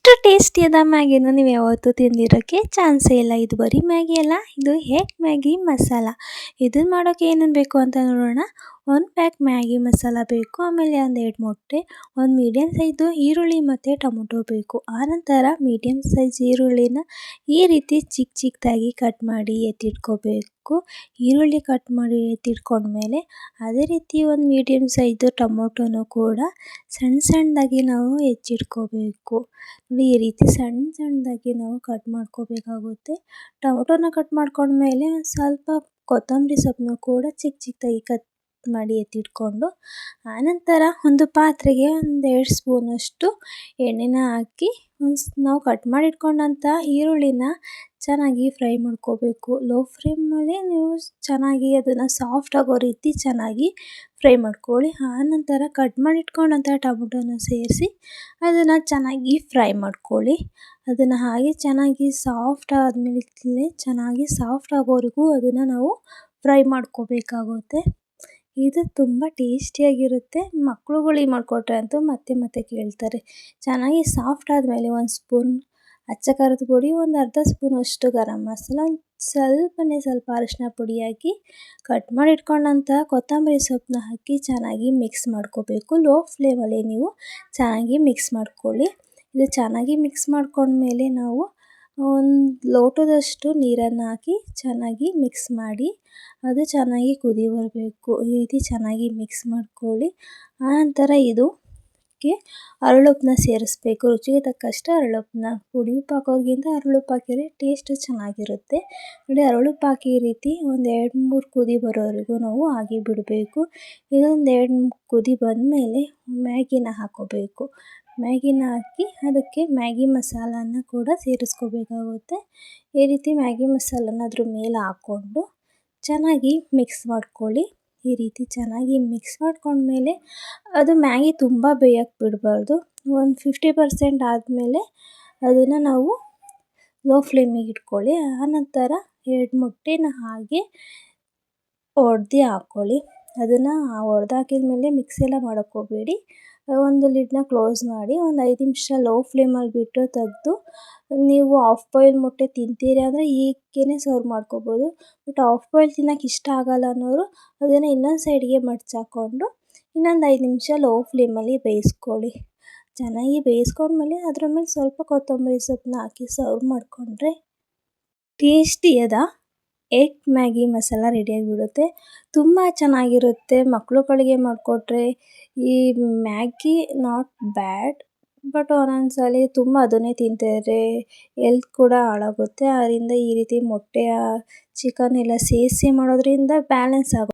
ಇಷ್ಟು ಟೇಸ್ಟಿಯಾದ ಮ್ಯಾಗಿನ ನೀವು ಯಾವತ್ತೂ ತಿಂದಿರೋಕ್ಕೆ ಚಾನ್ಸೇ ಇಲ್ಲ. ಇದು ಬರೀ ಮ್ಯಾಗಿ ಅಲ್ಲ, ಇದು ಎಗ್ ಮ್ಯಾಗಿ ಮಸಾಲ. ಇದನ್ನು ಮಾಡೋಕ್ಕೆ ಏನೇನು ಬೇಕು ಅಂತ ನೋಡೋಣ. 1 ಪ್ಯಾಕ್ ಮ್ಯಾಗಿ ಮಸಾಲ ಬೇಕು, ಆಮೇಲೆ 2 ಮೊಟ್ಟೆ, 1 ಮೀಡಿಯಮ್ ಸೈಜು ಈರುಳ್ಳಿ ಮತ್ತು ಟೊಮೊಟೊ ಬೇಕು. ಆನಂತರ ಮೀಡಿಯಮ್ ಸೈಜ್ ಈರುಳ್ಳಿನ ಈ ರೀತಿ ಚಿಕ್ಕದಾಗಿ ಕಟ್ ಮಾಡಿ ಎತ್ತಿಟ್ಕೋಬೇಕು. ಈರುಳ್ಳಿ ಕಟ್ ಮಾಡಿ ಎತ್ತಿಟ್ಕೊಂಡ್ಮೇಲೆ ಅದೇ ರೀತಿ 1 ಮೀಡಿಯಮ್ ಸೈಜು ಟೊಮೊಟೊನೂ ಕೂಡ ಸಣ್ಣದಾಗಿ ನಾವು ಹೆಚ್ಚಿಟ್ಕೋಬೇಕು. ಈ ರೀತಿ ಸಣ್ಣದಾಗಿ ನಾವು ಕಟ್ ಮಾಡ್ಕೋಬೇಕಾಗುತ್ತೆ. ಟೊಮೊಟೊನ ಕಟ್ ಮಾಡ್ಕೊಂಡ್ಮೇಲೆ ಸ್ವಲ್ಪ ಕೊತ್ತಂಬರಿ ಸೊಪ್ಪನ್ನು ಕೂಡ ಚಿಕ್ಕದಾಗಿ ಕಟ್ ಮಾಡಿ ಎತ್ತಿಟ್ಕೊಂಡು, ಆನಂತರ ಒಂದು ಪಾತ್ರೆಗೆ 2 ಸ್ಪೂನಷ್ಟು ಎಣ್ಣೆನ ಹಾಕಿ ನಾವು ಕಟ್ ಮಾಡಿಟ್ಕೊಂಡಂಥ ಈರುಳ್ಳಿನ ಚೆನ್ನಾಗಿ ಫ್ರೈ ಮಾಡ್ಕೋಬೇಕು. ಲೋ ಫ್ಲೇಮಲ್ಲಿ ನೀವು ಚೆನ್ನಾಗಿ ಅದನ್ನು ಸಾಫ್ಟ್ ಆಗೋ ರೀತಿ ಚೆನ್ನಾಗಿ ಫ್ರೈ ಮಾಡ್ಕೊಳ್ಳಿ. ಆನಂತರ ಕಟ್ ಮಾಡಿಟ್ಕೊಂಡಂಥ ಟೊಮೊಟೊನ ಸೇರಿಸಿ ಅದನ್ನು ಚೆನ್ನಾಗಿ ಫ್ರೈ ಮಾಡ್ಕೊಳ್ಳಿ. ಅದನ್ನು ಹಾಗೆ ಚೆನ್ನಾಗಿ ಸಾಫ್ಟ್ ಆದಮೇಲೆ ಚೆನ್ನಾಗಿ ಸಾಫ್ಟ್ ಆಗೋವರೆಗೂ ಅದನ್ನು ನಾವು ಫ್ರೈ ಮಾಡ್ಕೋಬೇಕಾಗುತ್ತೆ. ಇದು ತುಂಬ ಟೇಸ್ಟಿಯಾಗಿರುತ್ತೆ. ಮಕ್ಳುಗಳಿಗೆ ಮಾಡಿಕೊಟ್ರೆ ಅಂತೂ ಮತ್ತೆ ಕೇಳ್ತಾರೆ. ಚೆನ್ನಾಗಿ ಸಾಫ್ಟ್ ಆದಮೇಲೆ 1 ಸ್ಪೂನ್ ಅಚ್ಚ ಖಾರದ ಪುಡಿ, ಒಂದು ಅರ್ಧ ಸ್ಪೂನಷ್ಟು ಗರಂ ಮಸಾಲ, ಸ್ವಲ್ಪ ಅರಿಶಿನ ಪುಡಿ ಹಾಕಿ ಕಟ್ ಮಾಡಿ ಇಟ್ಕೊಂಡಂಥ ಕೊತ್ತಂಬರಿ ಸೊಪ್ಪನ್ನ ಹಾಕಿ ಚೆನ್ನಾಗಿ ಮಿಕ್ಸ್ ಮಾಡ್ಕೋಬೇಕು. ಲೋ ಫ್ಲೇಮಲ್ಲಿ ನೀವು ಚೆನ್ನಾಗಿ ಮಿಕ್ಸ್ ಮಾಡ್ಕೊಳ್ಳಿ. ಇದು ಚೆನ್ನಾಗಿ ಮಿಕ್ಸ್ ಮಾಡ್ಕೊಂಡ್ಮೇಲೆ ನಾವು 1 ಲೋಟದಷ್ಟು ನೀರನ್ನು ಹಾಕಿ ಚೆನ್ನಾಗಿ ಮಿಕ್ಸ್ ಮಾಡಿ ಅದು ಚೆನ್ನಾಗಿ ಕುದಿ ಬರಬೇಕು. ಈ ರೀತಿ ಚೆನ್ನಾಗಿ ಮಿಕ್ಸ್ ಮಾಡ್ಕೊಳ್ಳಿ. ಆನಂತರ ಇದಕ್ಕೆ ಹರಳುಪ್ಪನ್ನ ಸೇರಿಸ್ಬೇಕು. ರುಚಿಗೆ ತಕ್ಕಷ್ಟು ಹರಳುಪ್ಪನ್ನ. ಪುಡಿ ಉಪ್ಪು ಹಾಕೋದ್ಕಿಂತ ಹರಳುಪ್ಪು ಹಾಕಿದರೆ ಟೇಸ್ಟ್ ಚೆನ್ನಾಗಿರುತ್ತೆ. ನೋಡಿ, ಹರಳುಪ್ಪು ಹಾಕಿ ಈ ರೀತಿ 1 2-3 ಕುದಿ ಬರೋವರೆಗೂ ನಾವು ಹಾಗೆ ಬಿಡಬೇಕು. ಇದೊಂದು 2-3 ಕುದಿ ಬಂದಮೇಲೆ ಮ್ಯಾಗಿನ ಹಾಕ್ಕೋಬೇಕು. ಮ್ಯಾಗಿನ ಹಾಕಿ ಅದಕ್ಕೆ ಮ್ಯಾಗಿ ಮಸಾಲನ ಕೂಡ ಸೇರಿಸ್ಕೋಬೇಕಾಗುತ್ತೆ. ಈ ರೀತಿ ಮ್ಯಾಗಿ ಮಸಾಲನ ಅದ್ರ ಮೇಲೆ ಹಾಕ್ಕೊಂಡು ಚೆನ್ನಾಗಿ ಮಿಕ್ಸ್ ಮಾಡ್ಕೊಳ್ಳಿ. ಈ ರೀತಿ ಚೆನ್ನಾಗಿ ಮಿಕ್ಸ್ ಮಾಡ್ಕೊಂಡ್ಮೇಲೆ ಅದು ಮ್ಯಾಗಿ ತುಂಬ ಬೇಯಕ್ಕೆ ಬಿಡಬಾರ್ದು. ಒಂದು 50% ಆದಮೇಲೆ ಅದನ್ನು ನಾವು ಲೋ ಫ್ಲೇಮಿಗೆ ಇಟ್ಕೊಳ್ಳಿ. ಆನಂತರ 2 ಮೊಟ್ಟೆನ ಹಾಗೆ ಒಡೆದು ಹಾಕ್ಕೊಳ್ಳಿ. ಅದನ್ನು ಒಡೆದಾಕಿದ ಮೇಲೆ ಮಿಕ್ಸ್ ಎಲ್ಲ ಮಾಡೋಕ್ಕೆ ಹೋಗಬೇಡಿ. ಒಂದು ಲಿಡ್ನ ಕ್ಲೋಸ್ ಮಾಡಿ ಒಂದು 5 ನಿಮಿಷ ಲೋ ಫ್ಲೇಮಲ್ಲಿ ಬಿಟ್ಟು ತೆಗೆದು ನೀವು ಹಾಫ್ ಬಾಯ್ಲ್ ಮೊಟ್ಟೆ ತಿಂತೀರಿ ಅಂದರೆ ಹೀಗೇ ಸರ್ವ್ ಮಾಡ್ಕೋಬೋದು. ಬಟ್ ಹಾಫ್ ಬಾಯ್ಲ್ ತಿನ್ನೋಕ್ಕೆ ಇಷ್ಟ ಆಗಲ್ಲ ಅನ್ನೋರು ಅದನ್ನು ಇನ್ನೊಂದು ಸೈಡ್ಗೆ ಮಡ್ಚಾಕೊಂಡು ಇನ್ನೊಂದು 5 ನಿಮಿಷ ಲೋ ಫ್ಲೇಮಲ್ಲಿ ಬೇಯಿಸ್ಕೊಳ್ಳಿ. ಚೆನ್ನಾಗಿ ಬೇಯಿಸ್ಕೊಂಡ್ಮೇಲೆ ಅದ್ರ ಮೇಲೆ ಸ್ವಲ್ಪ ಕೊತ್ತಂಬರಿ ಸೊಪ್ಪನ್ನ ಹಾಕಿ ಸರ್ವ್ ಮಾಡಿಕೊಂಡ್ರೆ ಟೇಸ್ಟಿಯಾದ ಎಗ್ ಮ್ಯಾಗಿ ಮಸಾಲ ರೆಡಿಯಾಗಿಬಿಡುತ್ತೆ. ತುಂಬ ಚೆನ್ನಾಗಿರುತ್ತೆ. ಮಕ್ಳುಗಳಿಗೆ ಮಾಡಿಕೊಟ್ರೆ ಈ ಮ್ಯಾಗಿ ನಾಟ್ ಬ್ಯಾಡ್, ಬಟ್ ಒಂದೊಂದ್ಸಲಿ ತುಂಬ ಅದನ್ನೇ ತಿಂತಾರೆ, ಹೆಲ್ತ್ ಕೂಡ ಹಾಳಾಗುತ್ತೆ. ಅದರಿಂದ ಈ ರೀತಿ ಮೊಟ್ಟೆ ಚಿಕನ್ ಎಲ್ಲ ಸೇರಿಸಿ ಮಾಡೋದ್ರಿಂದ ಬ್ಯಾಲೆನ್ಸ್ ಆಗುತ್ತೆ.